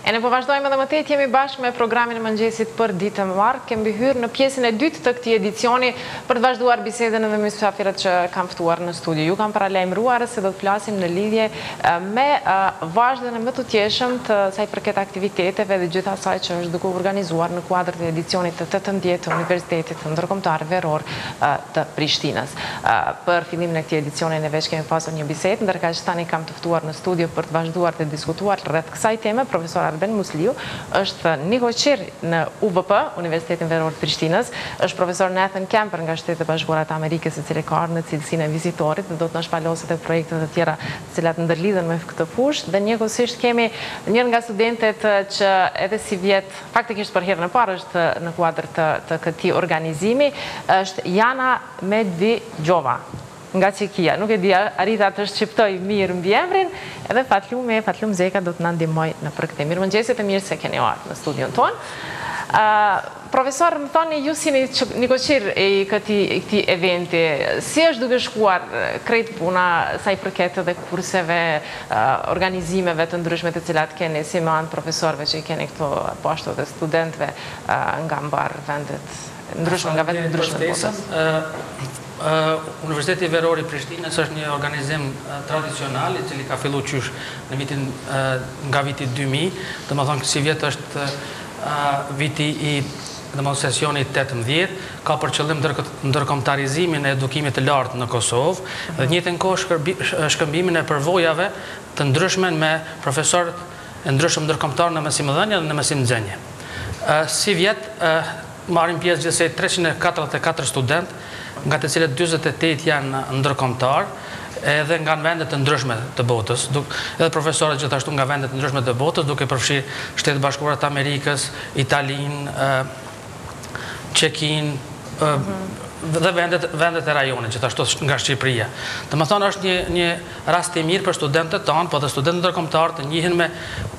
E ne po vazhdojmë edhe më tej, jemi bashkë me programin e mëngjesit për ditë të marrë. Kemi hyrë në pjesën e dytë të këtij edicioni për të vazhduar bisedën edhe me mysafirët që kam ftuar në studio. Ju kam paralajmëruar se do të flasim në lidhje me vazhdën e më të tjeshëm të sa i përket aktiviteteve dhe gjithë asaj që është duke organizuar në kuadër të edicionit të 18 të Universitetit Ndërkombëtar Veror të Prishtinës. Për fillimin e këtij edicioni ne veç kemi pasur një bisedë, ndërkaq tani kam të ftuar në studio për të vazhduar të diskutuar rreth kësaj teme profesor Arben Musliu, është nikoqir në UVP, Universitetin Veror të Prishtinës, është profesor në Kemper nga Shtetet e Bashkuara të Amerikës, e cili ka ardhur në cilësinë e vizitorit dhe do të na shpaloset e projektet e tjera të cilat ndërlidhen me këtë fushë. Dhe njëkohësisht kemi njërin nga studentet që edhe si vjet, faktikisht për herën e parë është në kuadër të këtij organizimi, është Jana Medvijova nga Çekia. Nuk e di, arrita të shqiptoj mirë mbi emrin, edhe Fatlum Zeka do të na ndihmoj në për këtë. Mirëmëngjesit e mirë se keni ardhur në studion tonë. Profesor, më thoni ju si nikoqir i këtij eventi, si është duke shkuar krejt puna sa i përket edhe kurseve, organizimeve të ndryshme të cilat keni, si me anë profesorëve që i keni këto, po ashtu edhe studentëve nga mbar vendet ndryshme, nga vendet ndryshme të botës? Universiteti Veror i Prishtinës është një organizim tradicional i cili ka filluar qysh në vitin nga viti 2000, domethënë si vjet është viti i sesioni 18, ka për qëllim ndërkombëtarizimin e edukimit të lartë në Kosovë dhe në njëjtën kohë shkëmbimin e përvojave të ndryshme me profesorë e ndryshëm ndërkombëtar në mësimdhënie dhe në mësimnxënje. Si vjet marrin pjesë gjithsej 344 studentë, nga të cilët 48 janë ndërkombëtar, edhe nga vende të ndryshme të botës, edhe profesorët gjithashtu nga vende të ndryshme të botës, duke përfshirë Shtetet Bashkuara të Amerikës, Italinë, Çekinë, dhe vendet e rajonit, gjithashtu nga Shqipëria. Domethënë është një rast i mirë për studentët tanë, po dhe studentët ndërkombëtar të njihen me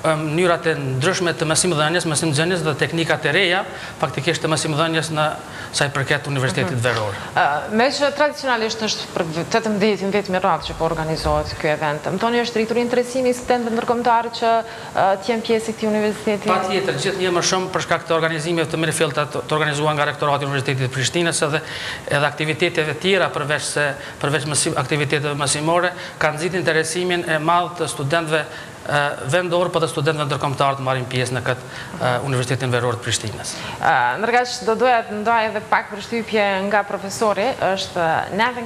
mënyrat e ndryshme të mësimdhënies dhe teknikat e reja, faktikisht të mësimdhënies në sa i përket Universitetit Veror. Me që tradicionalisht është për 18 vjet me radhë që po organizohet ky event, më thoni është rritur interesimi i studentëve ndërkombëtar që të jenë pjesë i këtij universiteti? Patjetër, gjithnjë më shumë për shkak të organizimeve të mirëfillta të organizuar nga rektorati i Universitetit të Prishtinës edhe aktiviteteve tjera përveç aktiviteteve mësimore, kanë nxitur interesimin e madh të studentëve vendor, po dhe studentëve ndërkombëtar të marrin pjesë në këtë Universitetin Veror të Prishtinës. Ndërkaq do doja të ndaj edhe pak përshtypje nga profesori, është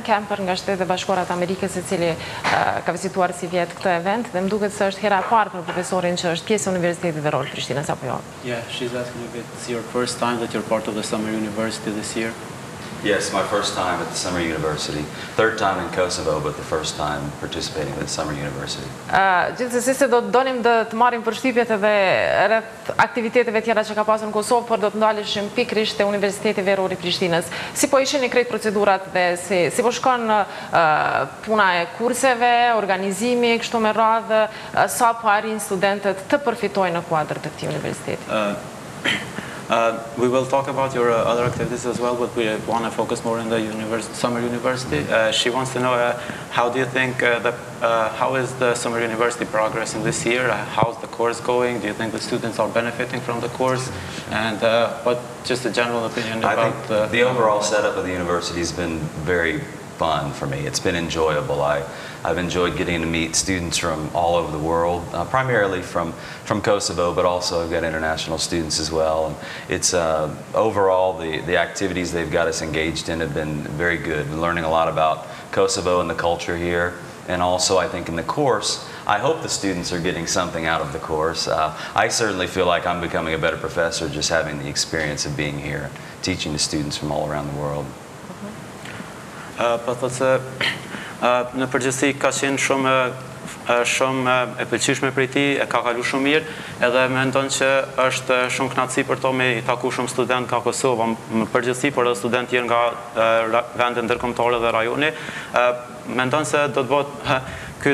Kemper nga Shtetet e Bashkuara të Amerikës, i cili ka vizituar si vjet këtë event dhe më duket se është hera e parë për profesorin që është pjesë e Universitetit Veror të Prishtinës, apo jo? Yeah, she's asking if it's your first time that you're part of the summer university this year. Yes, my first time at the summer university. Third time in Kosovo, but the first time participating with the summer university. Gjithsesi se do të donim të marrim përshtypjet edhe rreth aktiviteteve tjera që ka pasur në Kosovë, por do të ndaleshim pikërisht te Universiteti Veror i Prishtinës. Si po ishin krejt procedurat dhe si po shkon puna e kurseve, organizimi kështu me radhë, sa po arrin studentët të përfitojnë në kuadër të këtij universiteti? We will talk about your other activities as well, but we want to focus more on the summer university. She wants to know how do you think how is the summer university progressing this year? How's the course going? Do you think the students are benefiting from the course? And what just a general opinion about I think the overall setup of the university has been very fun for me. It's been enjoyable. I've enjoyed getting to meet students from all over the world, primarily from Kosovo, but also I've got international students as well. And it's overall the activities they've got us engaged in have been very good. We're learning a lot about Kosovo and the culture here, and also I think in the course, I hope the students are getting something out of the course. I certainly feel like I'm becoming a better professor just having the experience of being here, teaching the students from all around the world. Po thotë se në përgjithësi ka qenë shumë e pëlqyeshme për ti, e ka kalu shumë mirë, edhe mendon që është shumë kënaqësi për to me i taku shumë student nga Kosova, në përgjithësi, por edhe student tjerë nga vende ndërkombëtare dhe rajoni. Mendon se do të bëhet ky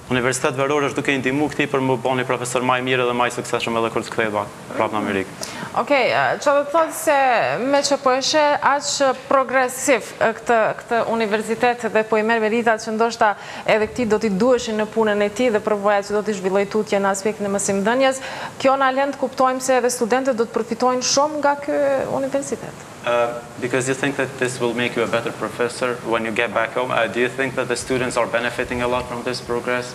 Universitet Veror është duke i ndihmu këtij për më bëni profesor më i mirë dhe më i suksesshëm edhe kur të kthehet prapë në Amerikë. Okej, që do të thotë se me që po eshe aqë progresiv këtë universitet dhe po i merë veritat që ndoshta edhe këti do t'i duheshin në punën e ti dhe përvoja që do t'i zhvilloj tutje në aspektin e mësimdhënies, kjo në alend kuptojmë se edhe studentët do të përfitojnë shumë nga ky universitet. Because you think that this will make you a better professor when you get back home, do you think that the students are benefiting a lot from this progress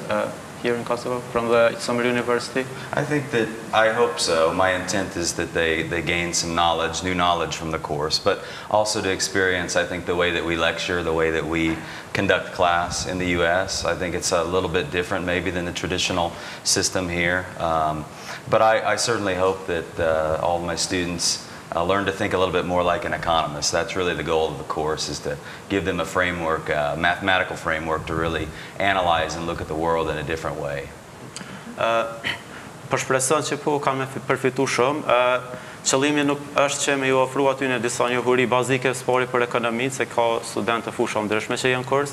here in Kosovo, from the summer university? I hope so. My intent is that they gain some knowledge, new knowledge from the course, but also to experience, I think, the way that we lecture, the way that we conduct class in the U.S. I think it's a little bit different maybe than the traditional system here. But I certainly hope that all my students learn to think a little bit more like an economist. That's really the goal of the course, is to give them a framework, a mathematical framework to really analyze and look at the world in a different way. Për shpreson që po kanë me përfitu shumë, qëllimi nuk është që me ju ofru aty në disa njohuri bazike spori për ekonominë, se ka studentë të fusha ndryshme që janë kurs,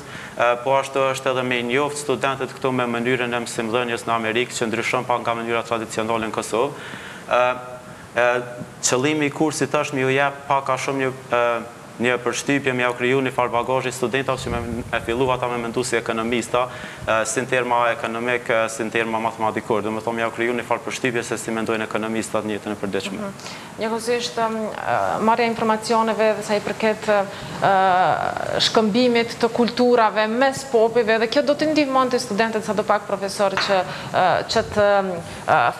po ashtu është edhe me njoft studentët këtu me mënyrën e mësimdhënies në Amerikë, që ndryshon pa nga mënyra tradicionale në Kosovë. Qëllimi i kursit është me ju jep pak a shumë një përshtypje, me ja kriju një farë bagazhi studentave që me fillu ata me mendu si ekonomista, si në terma ekonomik, si në terma matematikur. Dhe me thonë me ja kriju një farë përshtypje se si mendojnë ekonomistat një jetën e përditshme. Njëkohësisht marrja informacioneve dhe sa i përket shkëmbimit të kulturave mes popive, dhe kjo do të ndihmon të studentët sa do pak profesor që të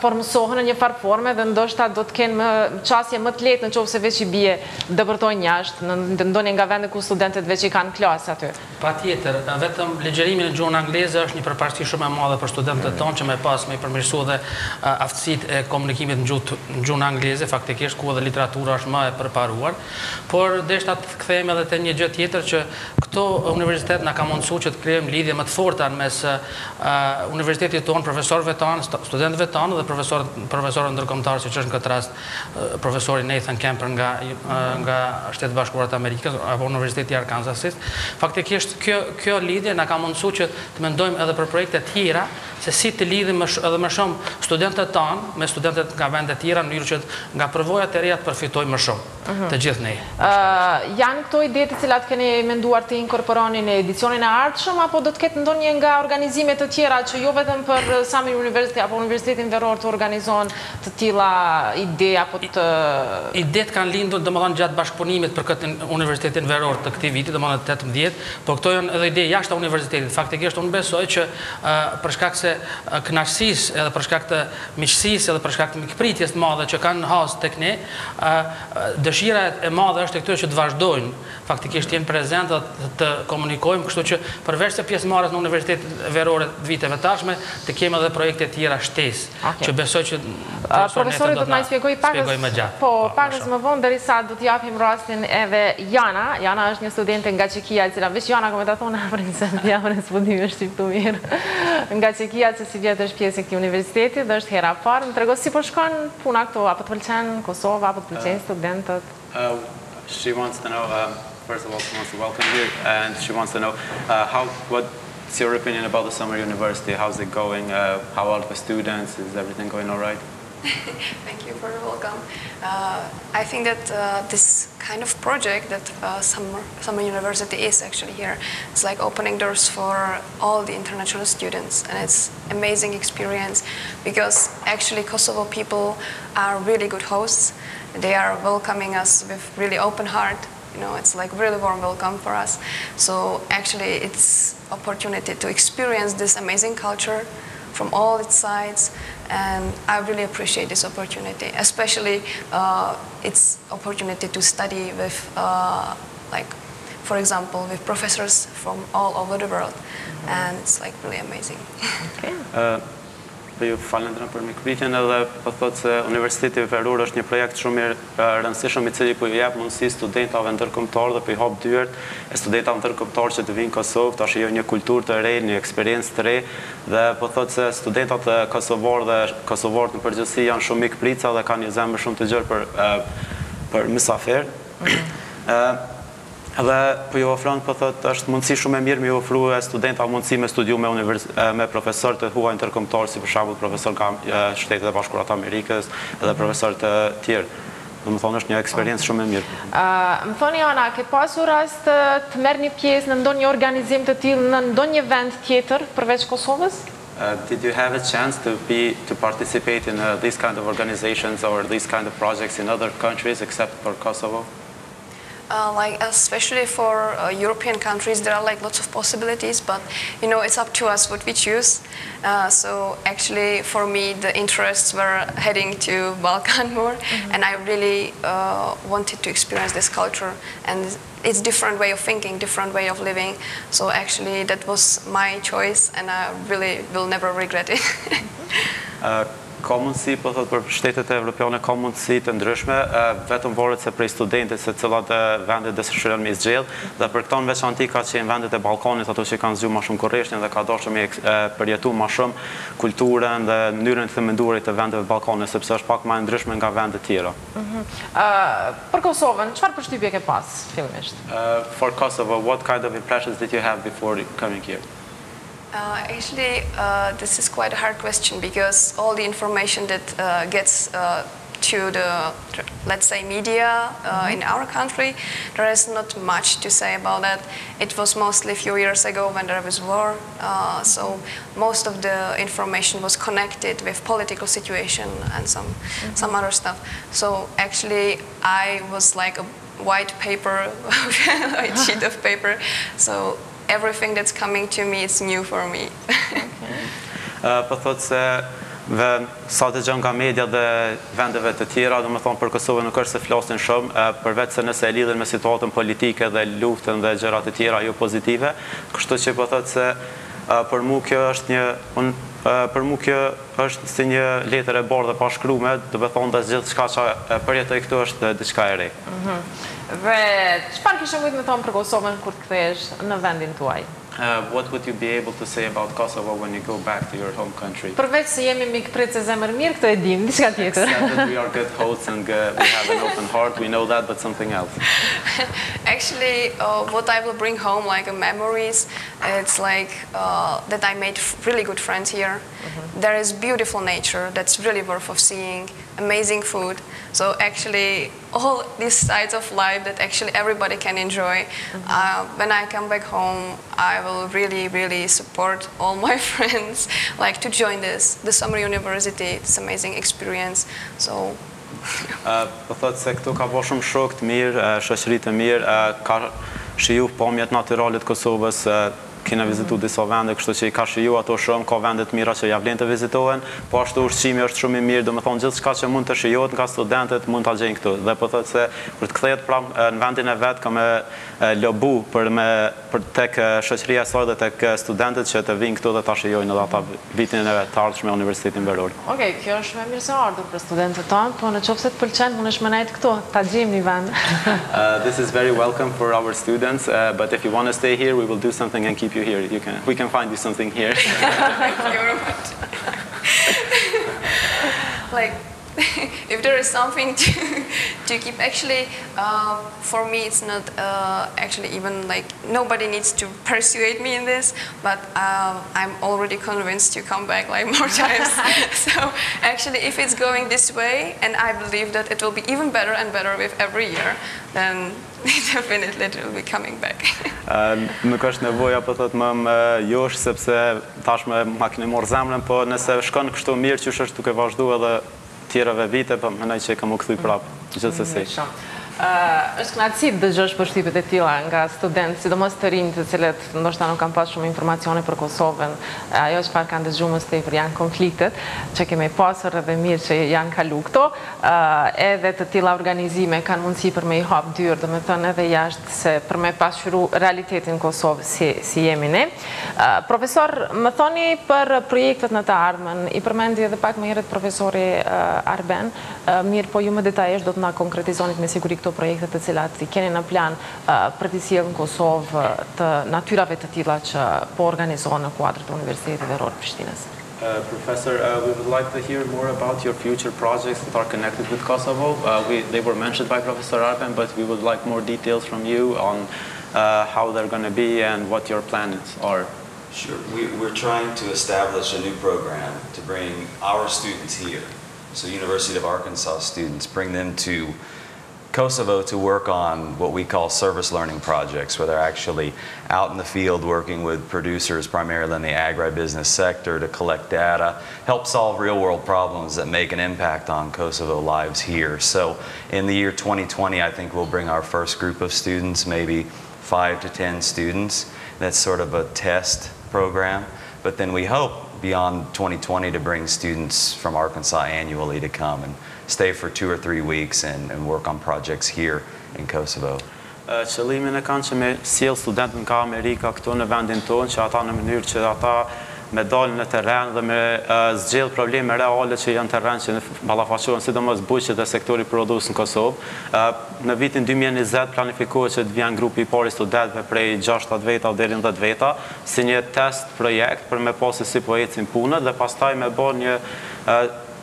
formësohen në një farë forme dhe ndoshta do të kenë qasje më të lehtë në qoftë se veç i bie dëbërtojnë jashtë në ndonjë nga vende ku studentët veç i kanë klasë aty. Patjetër, vetëm legjerimin në gjuhën angleze është një përparësi shumë e madhe për studentët tonë që me përmirësu dhe aftësitë e komunikimit në gjuhën angleze, faktikisht ku edhe literatura është më e përparuar, por deshta të kthehemi edhe te një gjë tjetër që këto universitet na ka mundësuar që të krijojmë lidhje më të forta mes universitetit tonë, profesorëve tonë, studentëve tonë dhe profesorëve ndërkombëtar, siç është në këtë rast profesori Nathan Kemper nga Shtetet Bashkuara të Amerikës apo Universiteti i Arkansasit. Faktikisht kjo lidhje na ka mundësuar që të mendojmë edhe për projekte të tjera se si të lidhim edhe më shumë studentët tanë me studentët nga vende të tjera në mënyrë që nga përvojat e reja të përfitojmë më shumë të gjithë ne. Janë këto ide të cilat keni menduar të inkorporoni në edicionin e ardhshëm apo do të ketë ndonjë nga organizime të tjera që jo vetëm për Summer University apo Universitetin Veror të organizon të tilla ide apo të Idet kanë lindur domethënë gjatë bashkëpunimit për këtë Universitetin Veror të këtij viti, domethënë 18, por këto janë edhe ide jashtë universitetit. Faktikisht unë besoj që për shkak se kënaqësisë edhe për shkak të miqësisë edhe për shkak të mikpritjes të madhe që kanë has tek ne, dëshira e madhe është e këtyre që të vazhdojnë, faktikisht jenë prezent dhe të komunikojmë, kështu që përveç se pjesëmarrës në Universitetin Veror të viteve tashme, të kemi edhe projekte tjera shtesë, që besoj që profesori do të na shpjegoj pakës më vonë, derisa do t'japim rastin edhe Jana. Jana është një studente nga Çekia, e cila veç Jana komentaton në studime është shqiptu mirë. Nga Çekia, që si vjetë është pjesë e këtij universiteti dhe është hera parë. Më tregoj si po shkon puna këtu, apo të pëlqen Kosova, apo të pëlqen studentët? She wants to know, first of all, she wants to welcome you, and she wants to know what's your opinion about the summer university? How's it going? How are the students? Is everything going all right? Thank you for the welcome. I think that this kind of project that Summer University is actually here, it's like opening doors for all the international students, and it's amazing experience because actually Kosovo people are really good hosts. They are welcoming us with really open heart. You know, it's like really warm welcome for us. So actually it's opportunity to experience this amazing culture from all its sides, and I really appreciate this opportunity, especially its opportunity to study with, like, for example, with professors from all over the world, and it's like really amazing. Okay. Për ju falendrem për mikpritjen edhe po thotë se Universiteti Veror është një projekt shumë i rëndësishëm i cili po i jep mundësi studentave ndërkombëtar dhe po i hap dyert e studentave ndërkombëtar që të vinë në Kosovë, ta shijojnë një kulturë të re, një eksperiencë të re, dhe po thotë se studentat e kosovarë dhe kosovarët në përgjithësi janë shumë mikprica dhe kanë një zemër shumë të gjerë për mysafir. Dhe po ju ofron, po thotë, është mundësi shumë e mirë me ju ofru studentave mundësi me studiu me profesor të huaj ndërkombëtar, si për shembull profesor nga Shtetet e Bashkuara të Amerikës edhe profesor të tjerë. Dhe më thonë është një eksperiencë shumë e mirë. Më thoni Ana, ke pasur rast të merr një pjesë në ndonjë organizim të tillë në ndonjë vend tjetër përveç Kosovës? Did you have a chance to participate in these kind of organizations or these kind of projects in other countries except for Kosovo? Like especially for European countries, there are like lots of possibilities, but you know it's up to us what we choose. So actually, for me, the interests were heading to Balkan more, and I really wanted to experience this culture and its different way of thinking, different way of living. So actually, that was my choice, and I really will never regret it. Ka mundësi, po thot, për shtetet evropiane ka mundësi të ndryshme, vetëm varet se prej studentët se cilat vendet dëshirojnë me zgjedh, dhe për këto në veçanti ka qenë vendet e Ballkanit, ato që kanë zgjuar më shumë kurreshtjen dhe ka dashur me përjetu më shumë kulturën dhe mënyrën të menduarit të vendeve të Ballkanit, sepse është pak më e ndryshme nga vende të tjera. Për Kosovën, çfarë përshtypje ke pas fillimisht? For Kosovo, what kind of impressions did you have before coming here? Actually, this is quite a hard question because all the information that gets to the, let's say, media in our country, there is not much to say about that. It was mostly a few years ago when there was war, so most of the information was connected with political situation and some other stuff. So actually, I was like a white paper, a sheet of paper. So everything that's coming to me is new for me. Po thot se sa të gjën nga media dhe vendeve të tjera, do më thonë për Kosovën nuk është se flasin shumë, përveç se nëse e lidhen me situatën politike dhe luftën dhe gjërat të tjera jo pozitive, kështu që po thot se për mu kjo është si një letër e bardhë dhe pa shkrume, do të thonë dhe gjithë çka që përjetoj këtu është diçka e re. Dhe çfarë kishe mujtë me thonë për Kosovën kur të kthehesh në vendin tuaj? What would you be able to say about Kosovo when you go back to your home country? Përveç se jemi mikpritës e zemër mirë, këtë e dim, diçka tjetër. Except that we are good hosts and we have an open heart, we know that, but something else. Actually, what I will bring home, like memories, it's like that I made really good friends here. There is beautiful nature that's really worth of seeing, amazing food. So actually, all these sides of life that actually everybody can enjoy. When I come back home, I will really, really support all my friends, like to join the summer university. It's an amazing experience. So. Po thot se këtu ka bo shumë shok të mirë, shoqëri të mirë, ka shiju pamjet natyrale të Kosovës, kena vizitu disa vende, kështu që i ka shiju ato shumë, ka vende të mira që ja vlen të vizitohen, po ashtu ushqimi është shumë i mirë, do më thonë gjithë shka që mund të shijohet nga studentët mund të gjenë këtu. Dhe po thotë se për të kthehet pra në vendin e vetë ka me lobu për tek shoqëria saj dhe tek studentët që të vinë këtu dhe ta shijojnë edhe ata vitin e të ardhshëm me Universitetin Roli. Okej, kjo është më mirë se ardhur për studentët tanë, po në qoftë se të pëlqen, mundesh më nejt këtu, ta gjejmë një vend. This is very welcome for our students, but if you want to stay here, we will do something and keep you here. We can find you something here. Thank you very much. Like, if there is something to keep, actually, for me it's not actually even like nobody needs to persuade me in this, but I'm already convinced to come back like more times. So actually, if it's going this way, and I believe that it will be even better and better with every year, then definitely it will be coming back. Nuk është nevoja po thot më josh sepse tashmë ma keni marrë zemrën, po nëse shkon kështu mirë që është duke vazhdu edhe tjerave vite, po mendoj që kam u kthy prapë, gjithsesi. Është kënaqësi të dëgjosh përshtypjet e tilla nga studentë, sidomos të rinj, të cilët ndoshta nuk kanë pas shumë informacione për Kosovën. Ajo çfarë kanë dëgjuar më tepër janë konfliktet që kemi pasur edhe mirë që janë kalu këto. Edhe të tilla organizime kanë mundësi për me i hap dyrë, domethënë edhe jashtë se për me pasqyru realitetin Kosovë si jemi ne. Profesor, më thoni për projektet në të ardhmen, i përmendi edhe pak më herët profesori Arben, mirë po ju më detajisht do të na konkretizonit me siguri këto projekte të cilat keni në plan për të sjellë në Kosovë të natyrave të tilla që po organizohen në kuadër të Universitetit Roli Prishtinës. Professor, we would like to hear more about your future projects that are connected with Kosovo. They were mentioned by Professor Arben, but we would like more details from you on how they're going to be and what your plans are. Sure. We're trying to establish a new program to bring our students here So University of Arkansas students, bring them to Kosovo to work on what we call service learning projects, where they're actually out in the field working with producers primarily in the agribusiness sector to collect data, help solve real-world problems that make an impact on Kosovo lives here. So in the year 2020, I think we'll bring our first group of students, maybe 5 to 10 students. That's sort of a test program. But then we hope beyond 2020 to bring students from Arkansas annually to come and stay for 2 or 3 weeks and work on projects here in Kosovo. Qëllimin e kanë që me sjell studentët nga Amerika këtu në vendin tonë, që ata në mënyrë që ata me dalë në terren dhe me zgjedh probleme reale që janë terren që ballafaqohen sidomos bujqet dhe sektori prodhues në Kosovë. Në vitin 2020 planifikohet që të vjen grupi i parë i studentëve prej 6-7 veta deri në 10 veta si një test projekt për me pasë si po ecin punët dhe pastaj me bën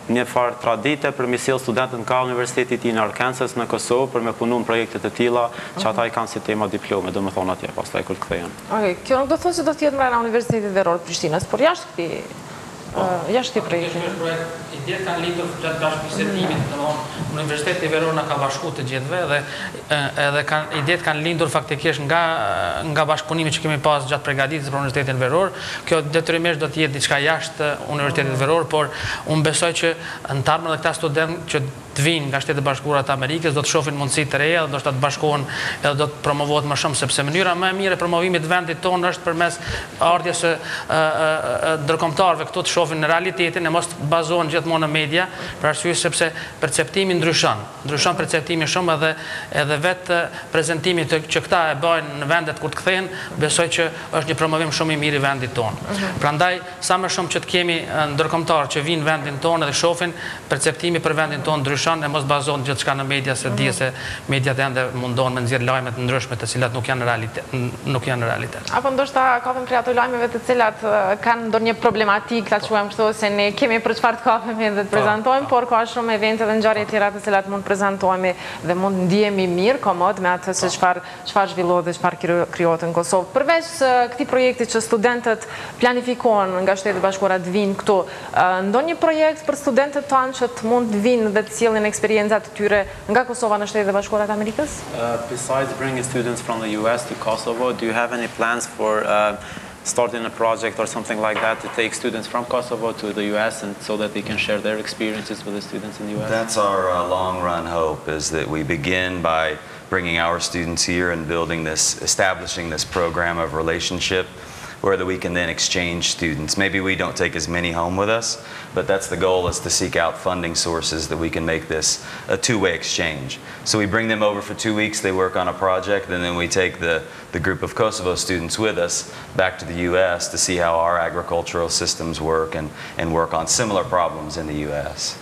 një farë tradite për me sjell studentët nga Universiteti i Arkansas në Kosovë për me punu në projekte të tilla që ata i kanë si tema diplome, domethënë atje pastaj kur të kthehen. Okej, kjo nuk do thotë se do të jetë mbrana Universitetit Veror Prishtinës, por jashtë këtij projekti. Ideat kanë lindur gjatë bashkëbisedimit, domthonë Universiteti Veror na ka bashkuar të gjithëve dhe edhe ideat kanë lindur faktikisht nga bashkëpunimi që kemi pas gjatë përgatitjes për Universitetin Veror. Kjo detyrimisht do të jetë diçka jashtë Universitetit Veror, por unë besoj që në të ardhmen edhe këta studentë që të vinë nga Shtetet Bashkuara të Amerikës do të shohin mundësi të reja dhe do të bashkohen edhe do të promovohet më shumë, sepse mënyra më e mirë e promovimit të vendit tonë është përmes ardhjes së ndërkombëtarëve këtu të shohin në realitetin e mos bazohen gjithmonë në media, për arsye sepse perceptimi ndryshon perceptimi shumë edhe vetë prezantimi që këta e bëjnë në vendet kur të kthehen, besoj që është një promovim shumë i mirë i vendit tonë. Prandaj sa më shumë që të kemi ndërkombëtarë që vinë në vendin tonë dhe shohin, perceptimi për vendin tonë ndryshon e mos bazohen gjithçka në media, se di se mediat ende mundohen me nxjerr lajme të ndryshme të cilat nuk janë në realitet. Apo ndoshta kapem prej ato lajmeve të cilat kanë ndonjë problematik, ta quajmë kështu, se ne kemi për çfarë të kapemi dhe të prezantojmë, por ka shumë evente dhe ngjarje tjera të cilat mund të prezantohemi dhe mund ndihemi mirë, komod me atë se çfarë zhvillohet dhe çfarë krijohet në Kosovë. Përveç këtij projekti që studentët planifikohen nga Shtetet Bashkuara të vinë këtu, ndonjë projekt për studentët tanë që të mund të vinë dhe të sjellin eksperiencat të tyre nga Kosova në Shtetet Bashkuara të Amerikës? Besides bringing students from the US to Kosovo, do you have any plans for starting a project or something like that to take students from Kosovo to the US and so that they can share their experiences with the students in the US? That's our long-run hope, is that we begin by bringing our students here and establishing this program of relationship where we can then exchange students. Maybe we don't take as many home with us, but that's the goal, is to seek out funding sources that we can make this a two-way exchange. So we bring them over for 2 weeks, they work on a project, and then we take the group of Kosovo students with us back to the US to see how our agricultural systems work and work on similar problems in the US.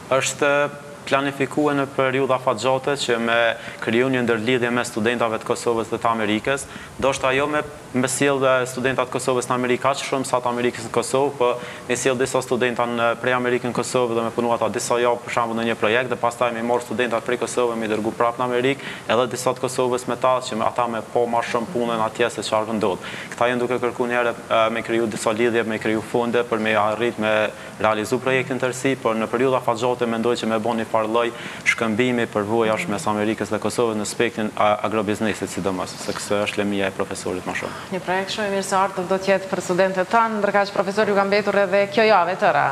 Është planifikuar në periudha afatgjate që me kriju një ndërlidhje me studentave të Kosovës dhe të Amerikës, ndoshta jo me sjell studentat Kosovës në Amerikë aq shumë sa të Amerikës në Kosovë, po me sjell disa studenta prej Amerikës në Kosovë dhe me punu ata disa javë për shembull në një projekt dhe pastaj me marr studentat prej Kosovës me dërgu prapë në Amerikë, edhe disa të Kosovës me ta që ata me po më shumë punën atje se çfarë ndodh. Këta janë duke kërkuar një herë me kriju disa lidhje, me kriju fonde për me arrit me realizu projektin tërësi, por në periudha afatgjate mendoj që me bën një farë lloj shkëmbimi për rvojash mes Amerikës dhe Kosovës në aspektin agrobiznesit sidomos, se është lëmia e profesorit më shumë. Një projekt shumë i mirë se ardhur do të jetë për studentët tanë, ndërkaq profesor ju ka mbetur edhe kjo javë tëra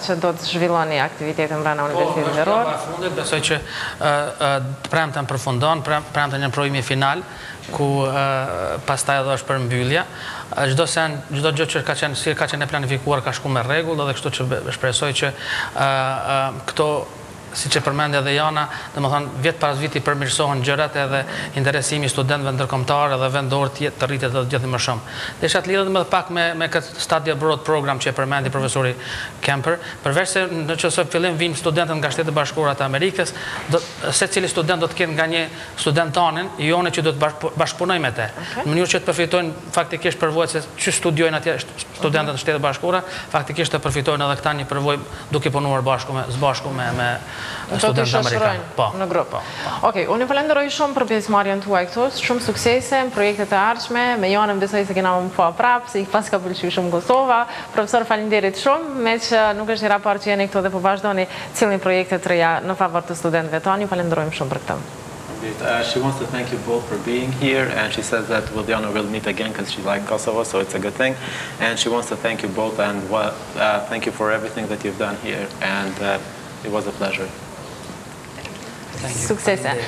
që do të zhvilloni aktivitetin brenda Universitetit Veror. Fundet besoj që premten përfundon, premten një provimi final ku pastaj edhe është për mbyllje. Çdo gjë që ka qenë e planifikuar ka shkuar me rregull, dhe kështu që shpresoj që këto, siç e përmendë edhe Jana, domethënë vit pas viti përmirësohen gjërat edhe interesimi i studentëve ndërkombëtar edhe vendor të rritet edhe gjithë më shumë. Desha të lidhem edhe pak me këtë study abroad program që e përmendi profesori Kemper, përveç se nëse fillim vinë studentët nga Shtetet Bashkuara të Amerikës, secili student do të ketë nga një studentanin jone që do të bashkëpunojë me te. Në mënyrë që të përfitojnë faktikisht përvojat që studiojnë atje studentët në Shtetet Bashkuara, faktikisht të përfitojnë edhe këta një përvojë duke punuar së bashku me studentë amerikanë. Po, në grup. po. Okej, unë ju falenderoj shumë për pjesëmarrjen tuaj këtu, shumë suksese në projektet e ardhshme. Me Jonën besoj se kena më pa prapë, se i pas ka pëlqyer shumë Kosova. Profesor, faleminderit shumë, me që nuk është një raport që jeni këtu dhe po vazhdoni cilin projekte të reja në favor të studentëve tonë. Ju falenderojmë shumë për këtë. She wants to thank you both for being here, and she says that Wildiana will meet again because she likes Kosovo, so it's a good thing. And she wants to thank you both, and thank you for everything that you've done here, and it was a pleasure. Suksese.